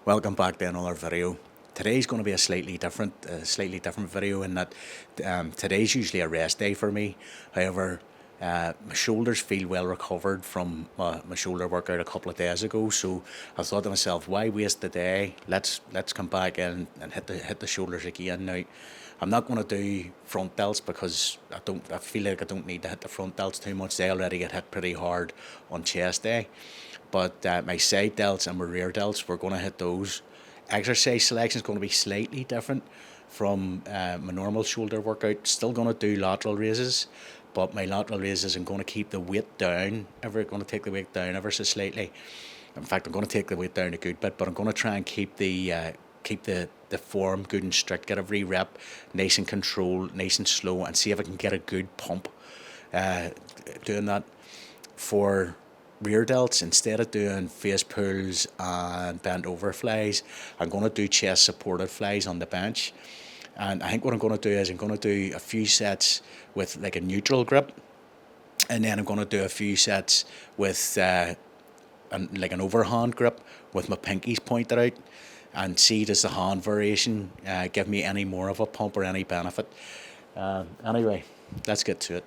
Welcome back to another video. Today's going to be a slightly different video in that today's usually a rest day for me. However, my shoulders feel well recovered from my shoulder workout a couple of days ago. So I thought to myself, why waste the day? Let's come back in and hit the shoulders again. Now, I'm not going to do front delts because I feel like I don't need to hit the front delts too much. They already get hit pretty hard on chest day. But my side delts and my rear delts, we're going to hit those. Exercise selection is going to be slightly different from my normal shoulder workout. Still going to do lateral raises, but my lateral raises I'm going to keep the weight down. Going to take the weight down ever so slightly. In fact, I'm going to take the weight down a good bit, but I'm going to try and keep the form good and strict. Get every rep nice and controlled, nice and slow, and see if I can get a good pump doing that. For rear delts, instead of doing face pulls and bent over flies, I'm going to do chest supported flies on the bench. And I think what I'm going to do is I'm going to do a few sets with like a neutral grip, and then I'm going to do a few sets with like an overhand grip with my pinkies pointed out, and see does the hand variation give me any more of a pump or any benefit. Anyway, let's get to it.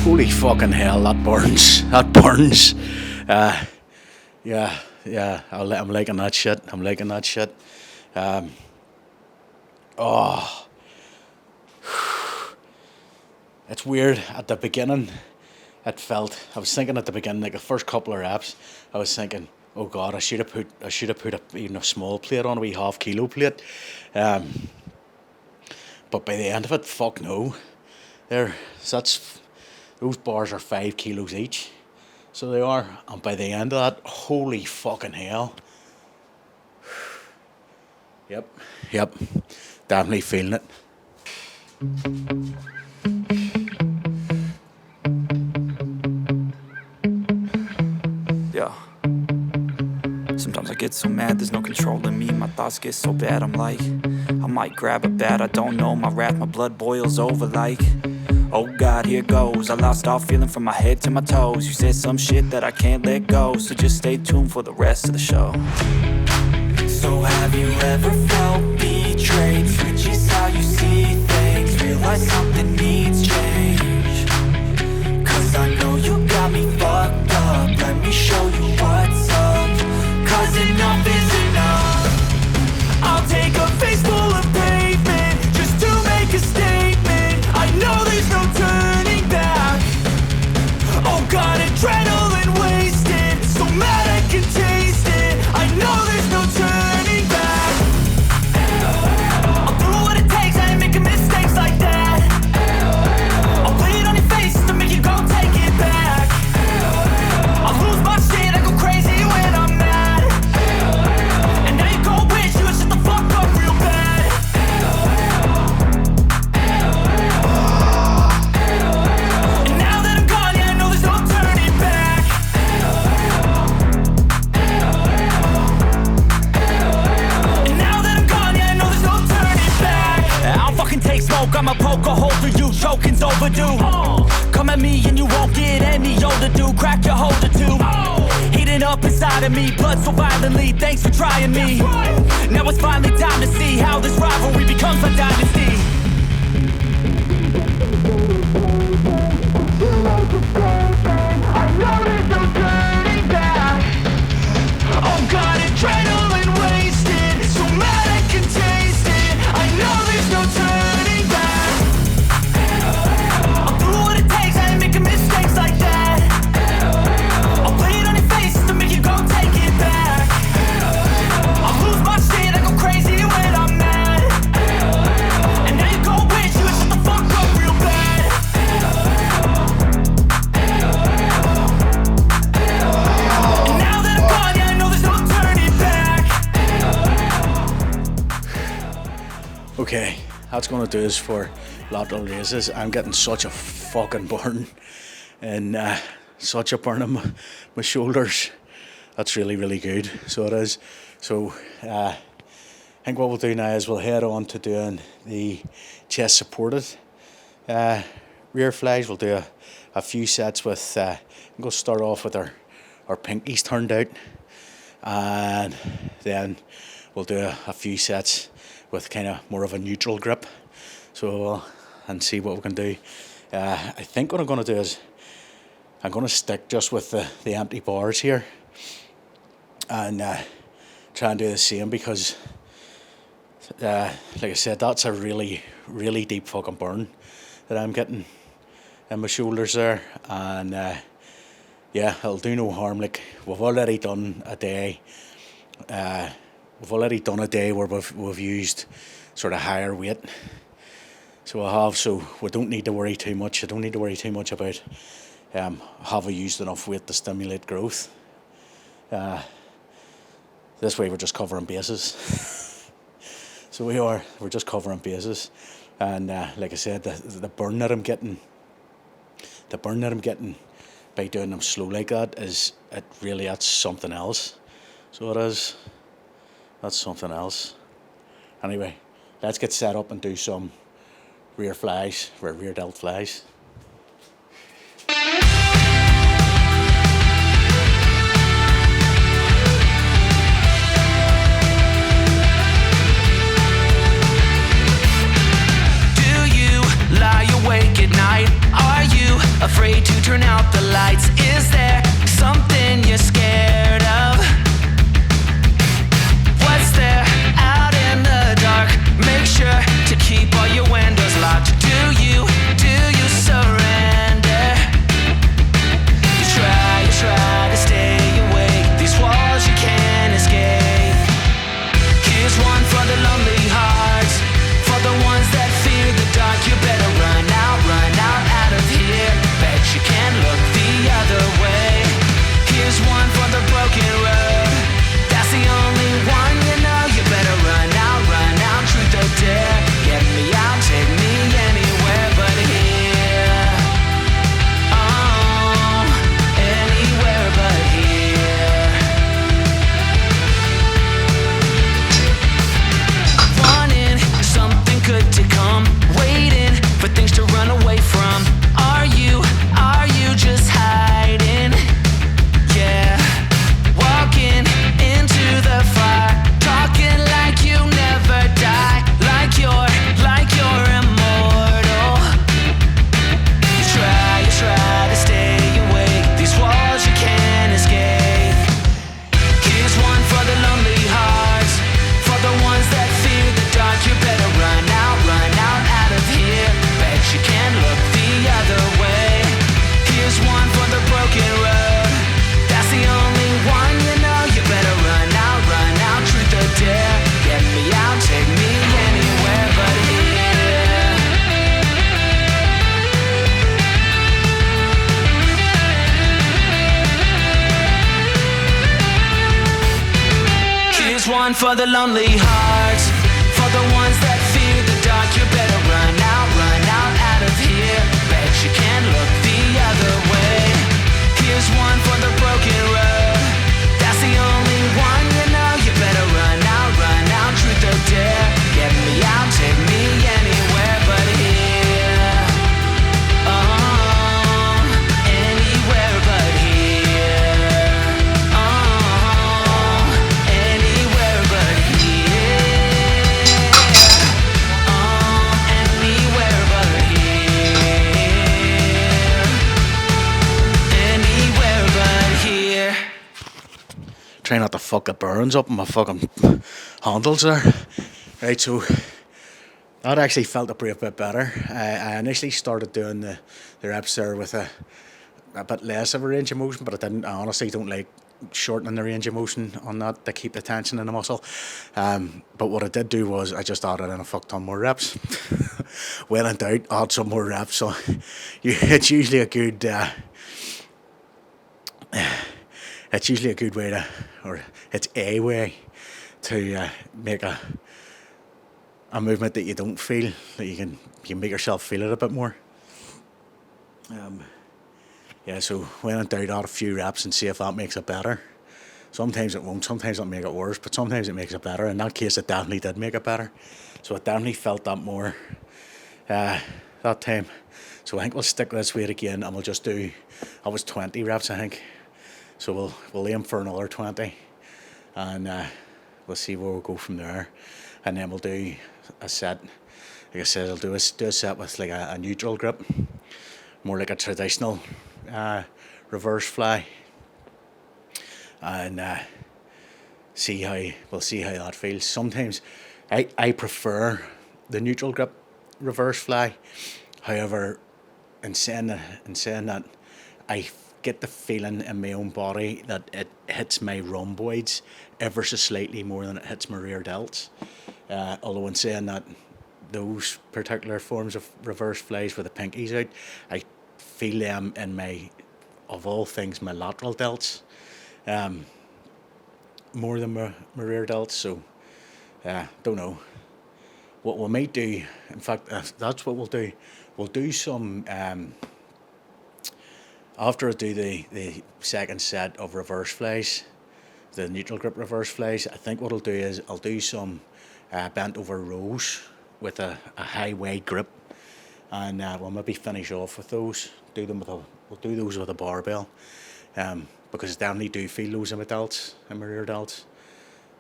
Holy fucking hell, that burns. Yeah, I'm liking that shit. It's weird. At the beginning, I was thinking at the beginning, like the first couple of reps, I was thinking, oh God, I should have put even a small plate on, a wee half kilo plate. But by the end of it, fuck no. Those bars are 5 kilos each. So they are. And by the end of that, holy fucking hell. Yep. Definitely feeling it. Yeah. Sometimes I get so mad, there's no control in me. My thoughts get so bad, I'm like, I might grab a bat, I don't know. My wrath, my blood boils over like, oh God, here goes. I lost all feeling from my head to my toes. You said some shit that I can't let go, so just stay tuned for the rest of the show. So have you ever felt betrayed? Switches how you see things, realize something needs change. Cause I know you got me fucked up, let me show you what's up. Cause enough is enough. I'll take a face full of pavement just to make a statement. I know there's no turning back. Oh God, adrenaline wasted, so mad I can taste it. I know there's no turning back. choking's overdue. Come at me and you won't get any older, dude. Crack your holder too. Heating up inside of me, blood so violently. Thanks for trying me. Now it's finally time to see how this rivalry becomes a dynasty. I know there's no turning back. Oh God, adrenaline wasted, so mad I can taste it. I know there's no turning back. I'll do what it takes, I ain't making mistakes like that. I'll play it on your face to make you go take it back. I'll lose my shit, I go crazy when I'm mad. And now you gon' wish you would shut the fuck up real bad. And now that I'm gone, yeah, I know there's no turning back. Okay, that's going to do us for lateral raises. I'm getting such a fucking burn and such a burn on my shoulders. That's really, really good. So it is. So I think what we'll do now is we'll head on to doing the chest supported rear flies. We'll do a few sets with, I'm going to start off with our pinkies turned out, and then we'll do a few sets with kind of more of a neutral grip. So and see what we can do. I think what I'm going to do is I'm going to stick just with the empty bars here and try and do the same, because like I said, that's a really, really deep fucking burn that I'm getting in my shoulders there, and yeah, it'll do no harm. Like, we've already done a day. We've already done a day where we've used sort of higher weight. So we don't need to worry too much. I don't need to worry too much about have I used enough weight to stimulate growth. This way we're just covering bases. So we're just covering bases, and like I said, the burn that I'm getting by doing them slow like that that's something else. So it is. That's something else. Anyway, let's get set up and do some rear delt flies. Do you lie awake at night? Are you afraid to turn out the lights? Is there something you're scared of? What's there out in the dark? Make sure to keep all your windows locked. Do you surrender? You try to stay awake. These walls you can't escape. Here's one for the lonely hearts, for the ones that fear the dark. You better run out of here. Bet you can't look the other way. Here's one for the broken road. That's the only one you know. You better run out. Truth or dare. Get me out, take me anywhere but here. Oh, anywhere but here. Wanting something good to come, waiting for things to run away from. Are you just hiding? Yeah, walking into the fire, talking like you never die, like you're immortal. You try to stay awake. These walls you can't escape. Here's one for the lonely hearts, for the ones that fear the dark. You better run out of here. Bet you can't look the other way. Here's one for the broken road. That's the only one you know. You better run out. Truth or dare. Get me out, take me anywhere but here. Here's one for the lonely hearts, for the ones that fear the dark. You better run out of here. Bet you can't look the other way. Here's one for the broken road. That's the only one you know. You better run out. Truth or dare. Get me out, take me anywhere but here. try not to fuck the burns up in my fucking handles there. Right, so that actually felt a brief bit better. I initially started doing the reps there with a bit less of a range of motion, but I honestly don't like shortening the range of motion on that to keep the tension in the muscle. But what I did do was I just added in a fuck ton more reps. When in doubt, add some more reps. So it's usually a good way to, or it's a way to make a movement that you don't feel, that you can make yourself feel it a bit more. So when in doubt, add a few reps and see if that makes it better. Sometimes it won't, sometimes it'll make it worse, but sometimes it makes it better. In that case, it definitely did make it better. So I definitely felt that more that time. So I think we'll stick with this weight again, and we'll just do, that was 20 reps, I think. So we'll aim for another 20, and we'll see where we'll go from there. And then we'll do a set. Like I said, I'll do a set with like a neutral grip, more like a traditional reverse fly, and we'll see how that feels. Sometimes I prefer the neutral grip reverse fly. However, in saying that, I get the feeling in my own body that it hits my rhomboids ever so slightly more than it hits my rear delts. Although in saying that, those particular forms of reverse flies with the pinkies out, I feel them in my, of all things, my lateral delts, more than my rear delts. So, don't know. What we might do, in fact, that's what we'll do. We'll do some, after I do the second set of reverse flies, the neutral grip reverse flies, I think what I'll do is I'll do some bent over rows with a high wide grip, and we'll maybe finish off with those. We'll do those with a barbell, because I definitely do feel those in my delts, in my rear delts.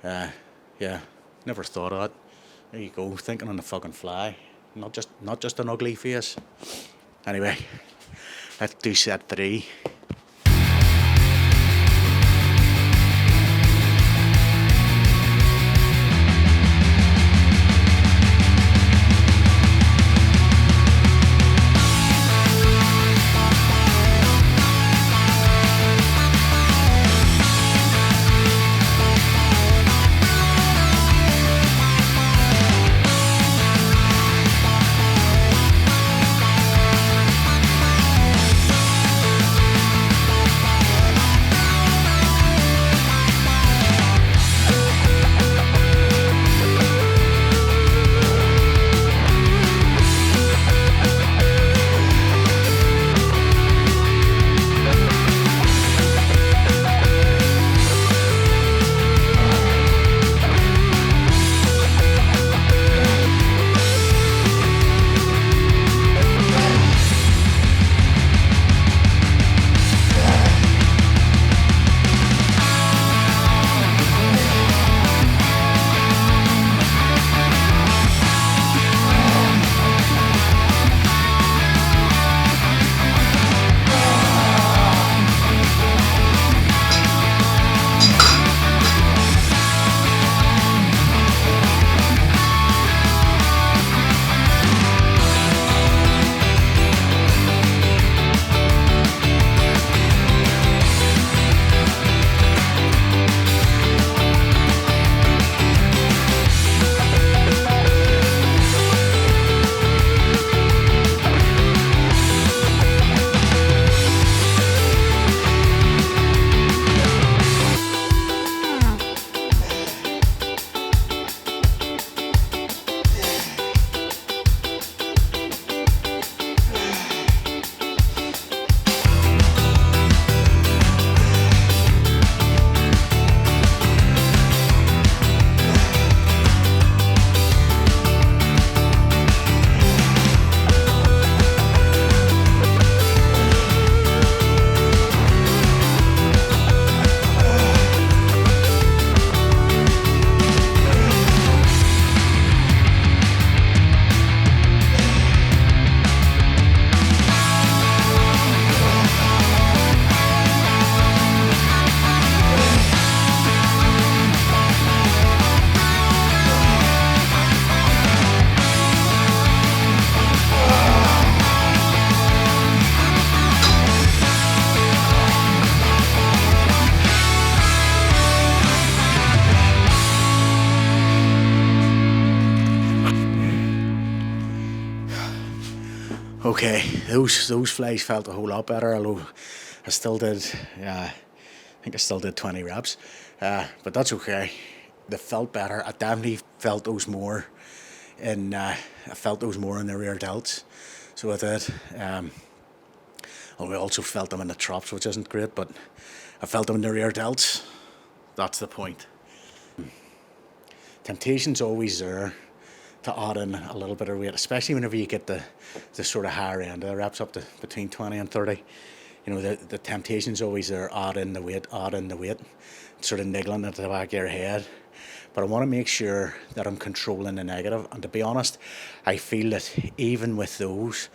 Never thought of that. There you go, thinking on the fucking fly, not just an ugly face. Anyway, let's do set 3. Okay, those flies felt a whole lot better, although I still did, I think I still did 20 reps, but that's okay. They felt better. I definitely felt those more I felt those more in the rear delts, so I did. I also felt them in the traps, which isn't great, but I felt them in the rear delts. That's the point. Temptation's always there to add in a little bit of weight, especially whenever you get the sort of higher end of the reps up to between 20 and 30. You know, the temptation's always there, add in the weight, sort of niggling at the back of your head. But I want to make sure that I'm controlling the negative. And to be honest, I feel that even with those,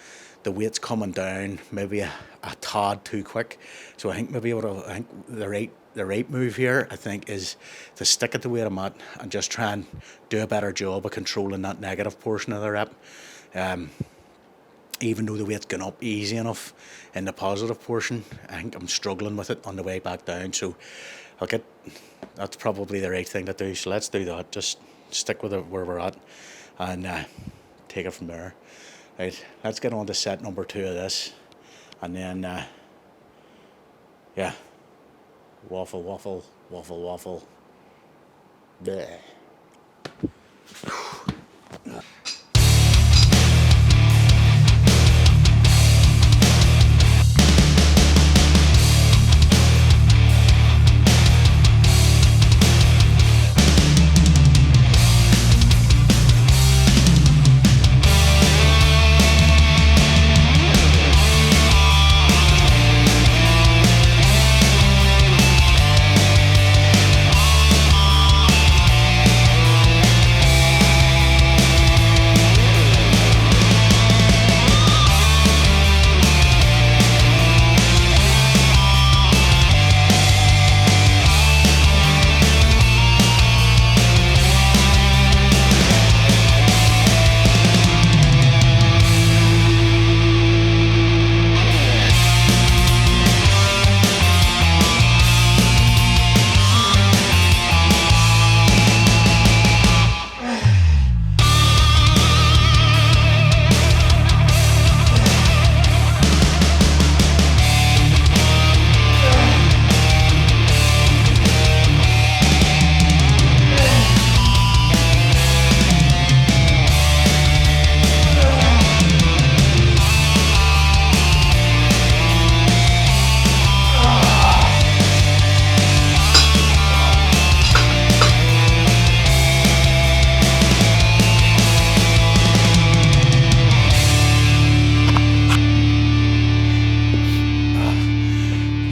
the weight's coming down maybe a tad too quick. So I think the right move here, I think, is to stick at the weight I'm at and just try and do a better job of controlling that negative portion of the rep. Even though the weight's gone up easy enough in the positive portion, I think I'm struggling with it on the way back down. So that's probably the right thing to do. So let's do that. Just stick with it where we're at and take it from there. Right, let's get on to set number 2 of this. And then, waffle. Bleh.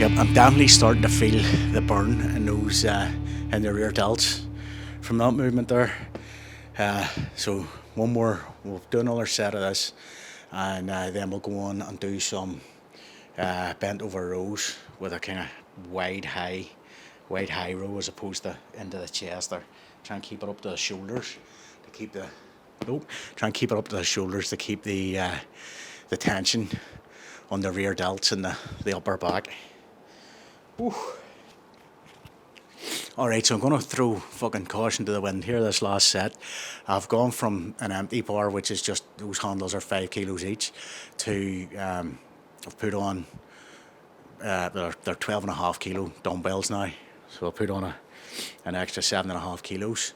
Yep, I'm definitely starting to feel the burn in those in the rear delts from that movement there. So one more, we'll do another set of this, and then we'll go on and do some bent over rows with a kind of wide high row as opposed to into the chest there. Try and keep it up to the shoulders to keep the the tension on the rear delts and the upper back. Ooh. Alright, so I'm going to throw fucking caution to the wind here this last set. I've gone from an empty bar, which is just, those handles are 5 kilos each, to I've put on, they're 12.5 kilo dumbbells now. So I'll put on an extra 7.5 kilos.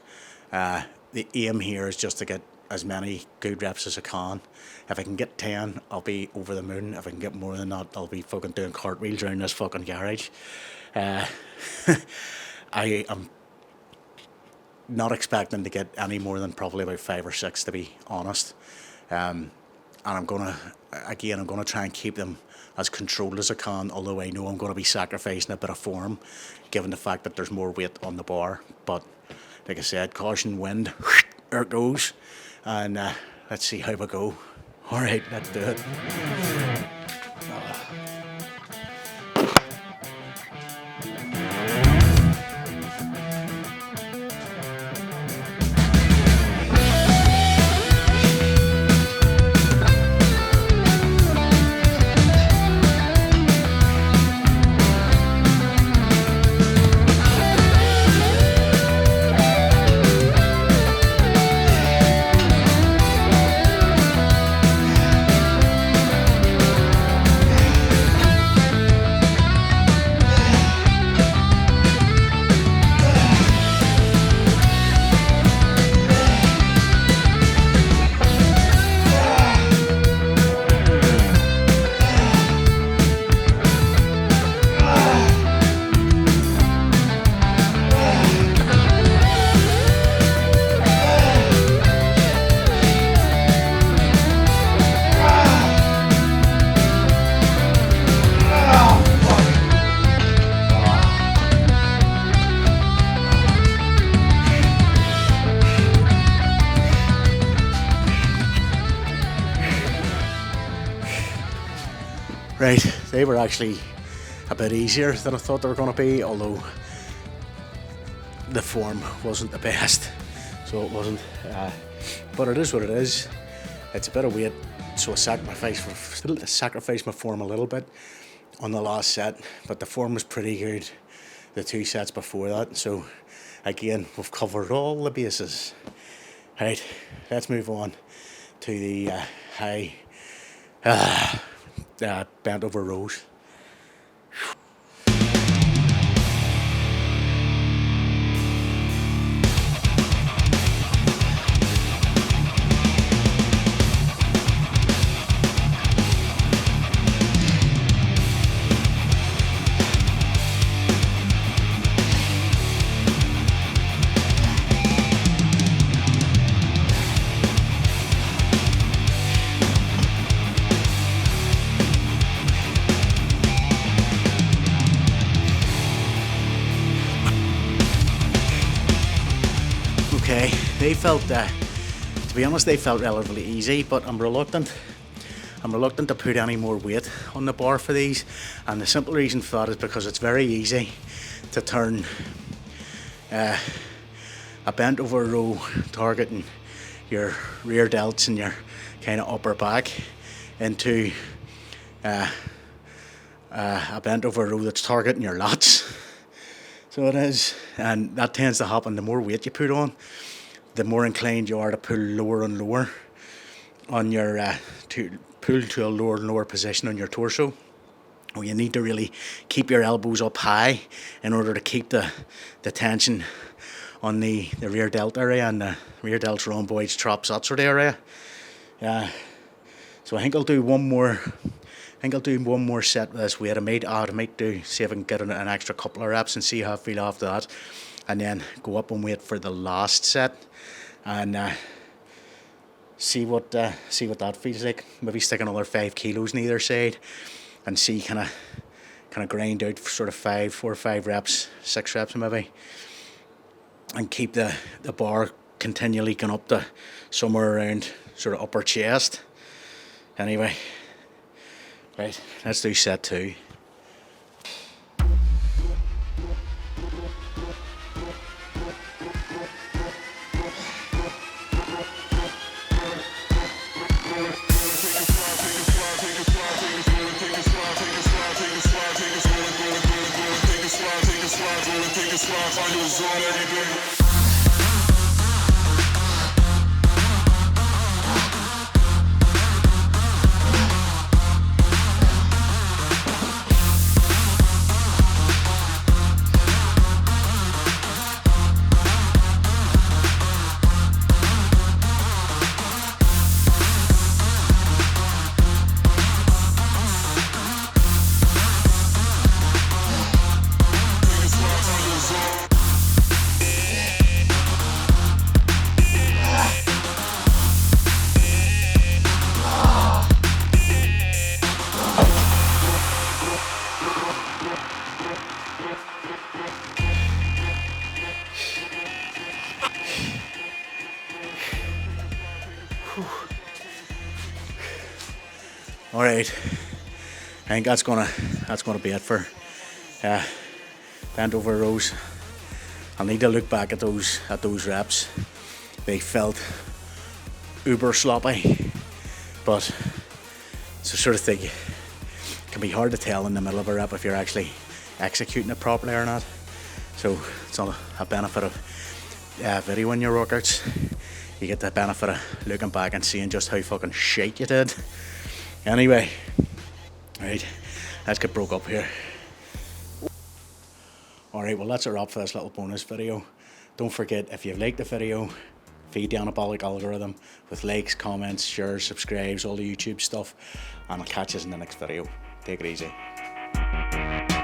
The aim here is just to get as many good reps as I can. If I can get 10, I'll be over the moon. If I can get more than that, I'll be fucking doing cartwheels around this fucking garage. I am not expecting to get any more than probably about 5 or 6, to be honest. And I'm gonna try and keep them as controlled as I can, although I know I'm going to be sacrificing a bit of form given the fact that there's more weight on the bar. But like I said, caution, wind, there it goes. And let's see how we go. Alright, let's do it. Right, they were actually a bit easier than I thought they were going to be, although the form wasn't the best, so it wasn't. But it is what it is. It's a bit of weight, so I sacrificed my form a little bit on the last set, but the form was pretty good the 2 sets before that. So again, we've covered all the bases. Right, let's move on to the high bent over rows. Okay, they felt, to be honest, they felt relatively easy, but I'm reluctant to put any more weight on the bar for these, and the simple reason for that is because it's very easy to turn a bent over row targeting your rear delts and your kind of upper back into a bent over row that's targeting your lats. So it is, and that tends to happen. The more weight you put on, the more inclined you are to pull lower and lower on your pull to a lower and lower position on your torso. Or you need to really keep your elbows up high in order to keep the tension on the rear delt area and the rear delts, rhomboids, traps, that sort of area. So I think I'll do one more. I think I'll do one more set with this weight. I might do, see if I can get an extra couple of reps and see how I feel after that, and then go up and wait for the last set and see what that feels like. Maybe stick another 5 kilos on either side and see kind of grind out for sort of 4 or 5 reps, 6 reps maybe, and keep the bar continually going up to somewhere around sort of upper chest. Anyway. Right, let's do set 2. All right, I think that's gonna be it for bent over rows. I'll need to look back at those reps. They felt uber sloppy, but it's the sort of thing, it can be hard to tell in the middle of a rep if you're actually executing it properly or not. So it's not a benefit of videoing your workouts. You get the benefit of looking back and seeing just how fucking shite you did. Anyway, right, let's get broke up here. Alright, well that's a wrap for this little bonus video. Don't forget, if you've liked the video, feed the anabolic algorithm with likes, comments, shares, subscribes, all the YouTube stuff, and I'll catch you in the next video. Take it easy.